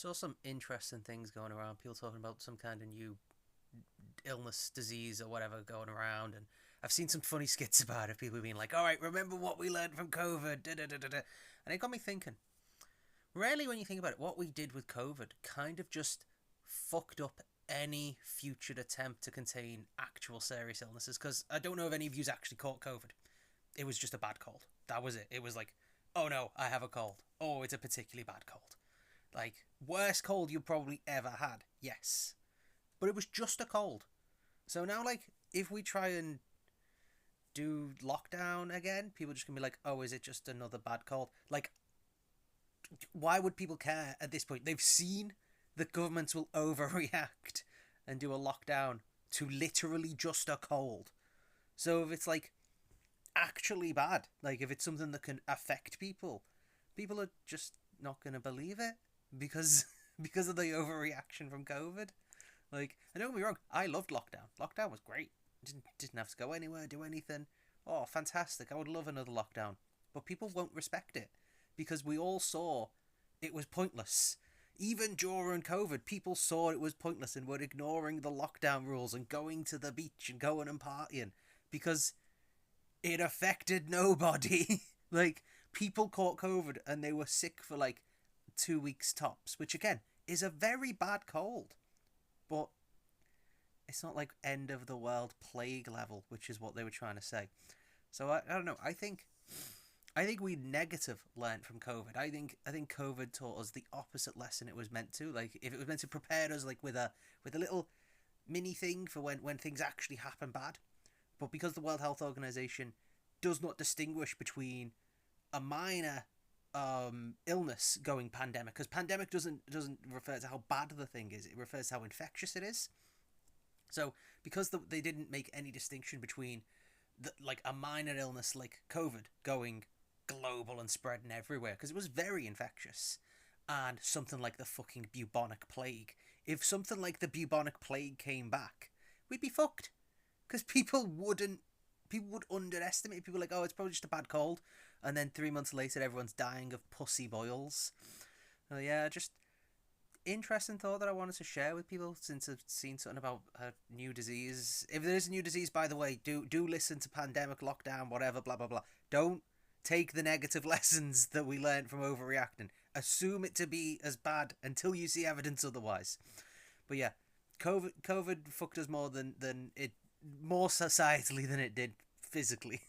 saw some interesting things going around. People talking about some kind of new illness, disease, or whatever going around, and I've seen some funny skits about it. People being like, "All right, remember what we learned from COVID?" Da, da, da, da, da. And it got me thinking. Really, when you think about it, what we did with COVID kind of just fucked up any future attempt to contain actual serious illnesses. Because I don't know if any of you actually caught COVID. It was just a bad cold. That was it. It was like, oh no, I have a cold. Oh, it's a particularly bad cold. Like, worst cold you probably ever had. Yes. But it was just a cold. So now, like, if we try and do lockdown again, people just gonna be like, oh, is it just another bad cold? Like, why would people care at this point? They've seen that governments will overreact and do a lockdown to literally just a cold. So if it's like actually bad, like if it's something that can affect people, people are just not going to believe it because because of the overreaction from COVID. Like, and don't get me wrong, I loved lockdown. Lockdown was great. Didn't have to go anywhere, do anything. Oh, fantastic! I would love another lockdown. But people won't respect it because we all saw it was pointless. Even during COVID, people saw it was pointless and were ignoring the lockdown rules and going to the beach and going and partying because it affected nobody. Like, people caught COVID and they were sick for like 2 weeks tops, which again is a very bad cold. But it's not like end of the world plague level, which is what they were trying to say. So I don't know. I think we negative learned from COVID. I think COVID taught us the opposite lesson it was meant to. Like, if it was meant to prepare us like with a little mini thing for when things actually happen bad. But because the World Health Organization does not distinguish between a minor illness going pandemic, because pandemic doesn't refer to how bad the thing is, it refers to how infectious it is. So because they didn't make any distinction between like a minor illness like COVID going global and spreading everywhere, because it was very infectious, and something like the fucking bubonic plague. If something like the bubonic plague came back, we'd be fucked, because people would underestimate. People were like, oh, it's probably just a bad cold, and then 3 months later, everyone's dying of pussy boils. Yeah, just interesting thought that I wanted to share with people since I've seen something about a new disease. If there is a new disease, by the way, do listen to pandemic, lockdown, whatever, blah blah blah. Don't take the negative lessons that we learned from overreacting. Assume it to be as bad until you see evidence otherwise. But yeah, COVID fucked us more than it more societally than it did physically.